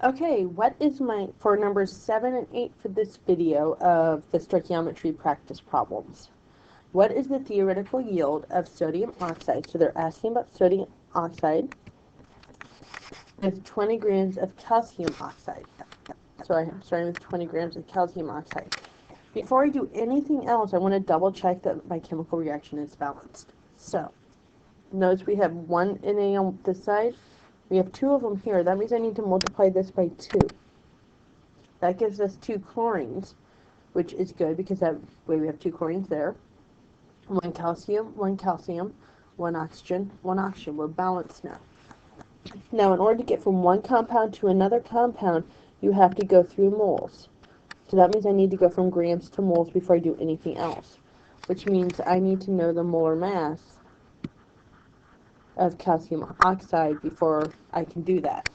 Okay, what is for numbers 7 and 8 for this video of the stoichiometry practice problems? What is the theoretical yield of sodium oxide? So they're asking about sodium oxide with 20 grams of calcium oxide. So I'm starting with 20 grams of calcium oxide. Before I do anything else, I want to double check that my chemical reaction is balanced. So notice we have one Na on this side. We have two of them here. That means I need to multiply this by 2. That gives us 2 chlorines, which is good because that way we have 2 chlorines there. 1 calcium, 1 calcium, 1 oxygen, 1 oxygen. We're balanced now. Now, in order to get from one compound to another compound, you have to go through moles. So that means I need to go from grams to moles before I do anything else, which means I need to know the molar mass of calcium oxide before I can do that.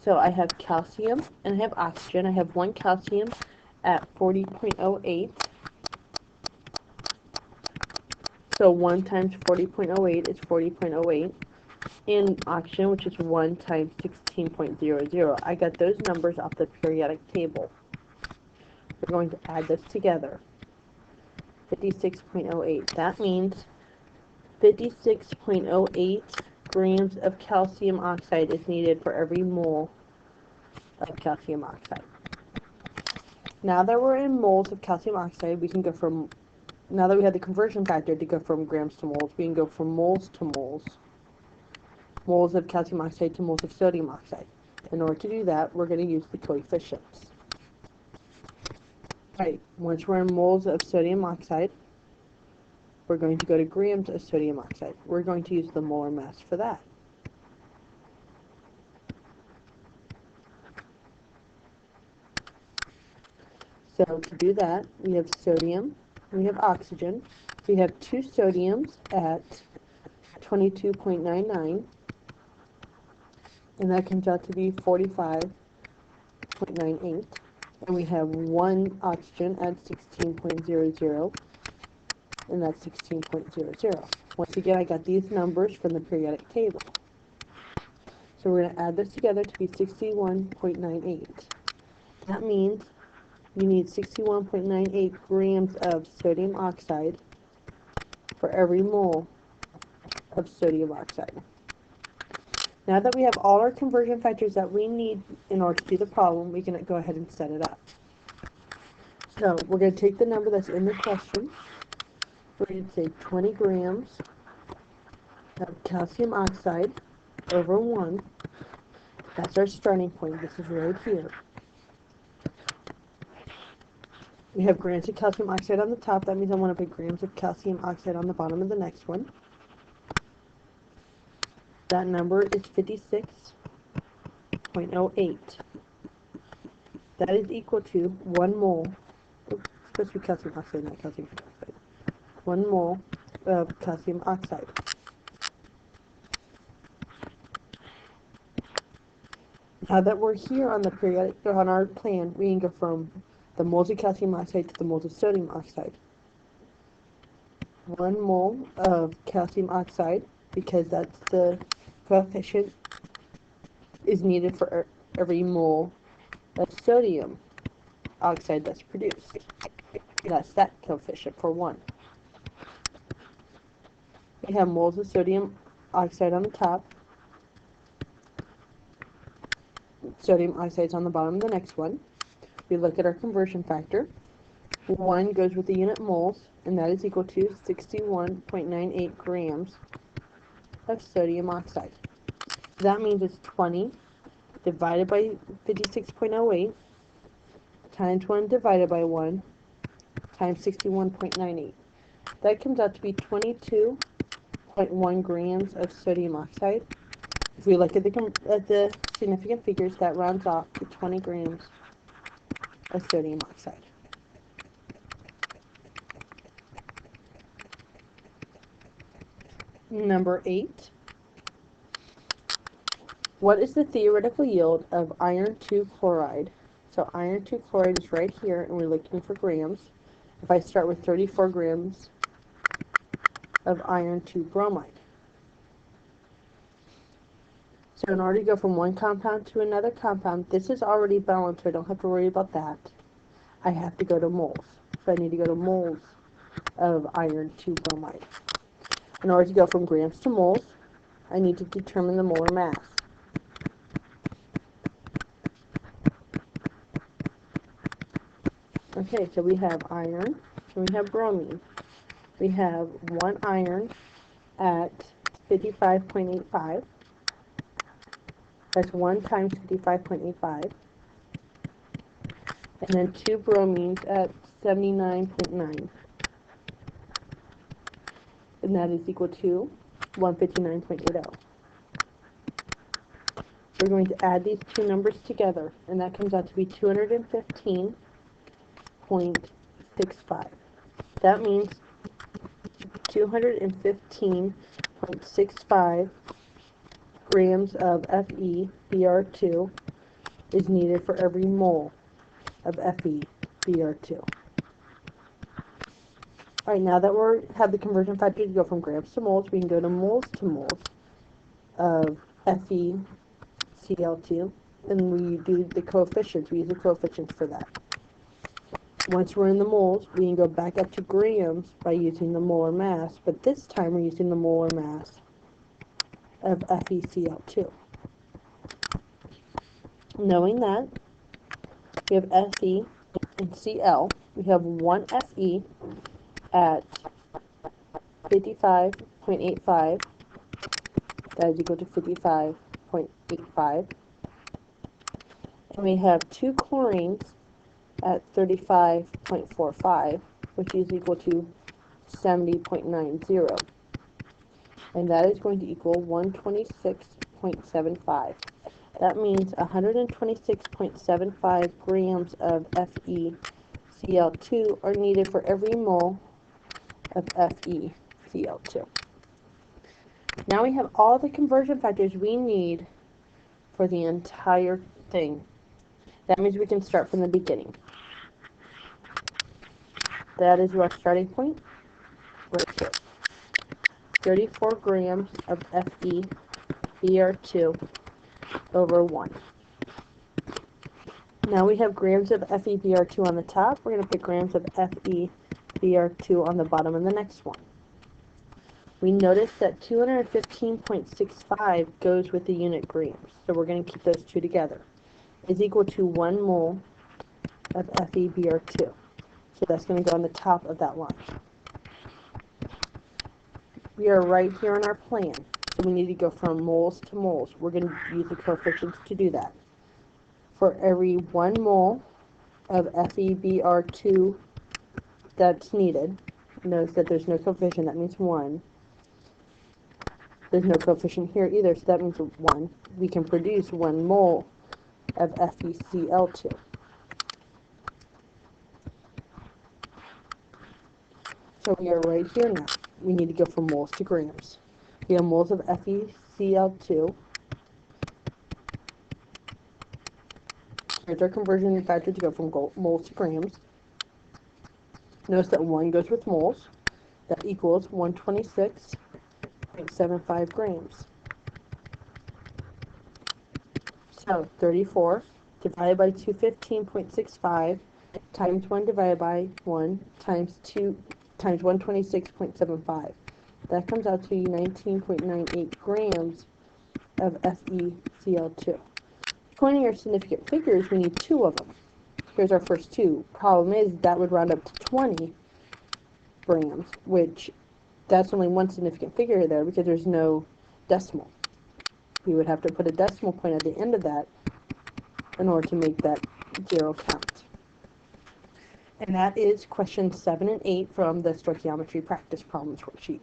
So I have calcium and I have oxygen. I have 1 calcium at 40.08. So 1 times 40.08 is 40.08. And oxygen, which is 1 times 16.00. I got those numbers off the periodic table. We're going to add this together. 56.08. That means 56.08 grams of calcium oxide is needed for every mole of calcium oxide. Now that we're in moles of calcium oxide, we can go from, now that we have the conversion factor to go from grams to moles, we can go from moles to moles. Moles of calcium oxide to moles of sodium oxide. In order to do that, we're going to use the coefficients. Alright, once we're in moles of sodium oxide, we're going to go to grams of sodium oxide. We're going to use the molar mass for that. So to do that, we have sodium, we have oxygen. We have 2 sodiums at 22.99, and that comes out to be 45.98. And we have 1 oxygen at 16.00, and that's 16.00. Once again, I got these numbers from the periodic table. So we're going to add this together to be 61.98. That means you need 61.98 grams of sodium oxide for every mole of sodium oxide. Now that we have all our conversion factors that we need in order to do the problem, we can go ahead and set it up. So we're going to take the number that's in the question. We're going to say 20 grams of calcium oxide over 1. That's our starting point. This is right here. We have grams of calcium oxide on the top. That means I want to put grams of calcium oxide on the bottom of the next one. That number is 56.08. That is equal to 1 mole. Oops, it's supposed to be calcium oxide, not calcium hydroxide. 1 mole of calcium oxide. Now that we're here on the periodic, on our plan, we can go from the moles of calcium oxide to the moles of sodium oxide. 1 mole of calcium oxide, because that's the coefficient, is needed for every mole of sodium oxide that's produced. That's that coefficient for 1. We have moles of sodium oxide on the top. Sodium oxide's on the bottom of the next one. We look at our conversion factor. 1 goes with the unit moles, and that is equal to 61.98 grams of sodium oxide. That means it's 20 divided by 56.08 times 1 divided by 1 times 61.98. That comes out to be 22.1 grams of sodium oxide. If we look at the significant figures, that rounds off to 20 grams of sodium oxide. Number 8. What is the theoretical yield of iron 2 chloride? So iron 2 chloride is right here, and we're looking for grams. If I start with 34 grams of iron 2 bromide. So in order to go from one compound to another compound, this is already balanced, so I don't have to worry about that. I have to go to moles. So I need to go to moles of iron 2 bromide. In order to go from grams to moles, I need to determine the molar mass. Okay, so we have iron, and we have bromine. We have one iron at 55.85. That's 1 times 55.85. And then 2 bromines at 79.9. And that is equal to 159.80. We're going to add these two numbers together, and that comes out to be 215.65. That means 215.65 grams of FeBr2 is needed for every mole of FeBr2. Alright, now that we have the conversion factor to go from grams to moles, we can go to moles of FeCl2, and we do the coefficients. We use the coefficients for that. Once we're in the moles, we can go back up to grams by using the molar mass, but this time we're using the molar mass of FeCl2. Knowing that we have Fe and Cl, we have one Fe at 55.85, that is equal to 55.85, and we have two chlorines at 35.45, which is equal to 70.90, and that is going to equal 126.75. That means 126.75 grams of FeCl2 are needed for every mole of FeCl2. Now we have all the conversion factors we need for the entire thing. That means we can start from the beginning. That is our starting point right here. 34 grams of FeBr2 over 1. Now we have grams of FeBr2 on the top. We're going to put grams of FeBr2 on the bottom of the next one. We notice that 215.65 goes with the unit grams, so we're going to keep those two together. Is equal to 1 mole of FeBr2. So that's going to go on the top of that line. We are right here in our plan, so we need to go from moles to moles. We're going to use the coefficients to do that. For every 1 mole of FeBr2 that's needed, notice that there's no coefficient, that means 1. There's no coefficient here either, so that means 1. We can produce 1 mole of FeCl2. So we are right here now. We need to go from moles to grams. We have moles of FeCl2. Here's our conversion factor to go from moles to grams. Notice that 1 goes with moles. That equals 126.75 grams. So 34 divided by 215.65 times 1 divided by 1 times 2 times 126.75. That comes out to 19.98 grams of FeCl2. According to our significant figures, we need 2 of them. Here's our first 2. Problem is, that would round up to 20 grams, which that's only one significant figure there because there's no decimal. We would have to put a decimal point at the end of that in order to make that 0 count. And that is questions 7 and 8 from the stoichiometry practice problems worksheet.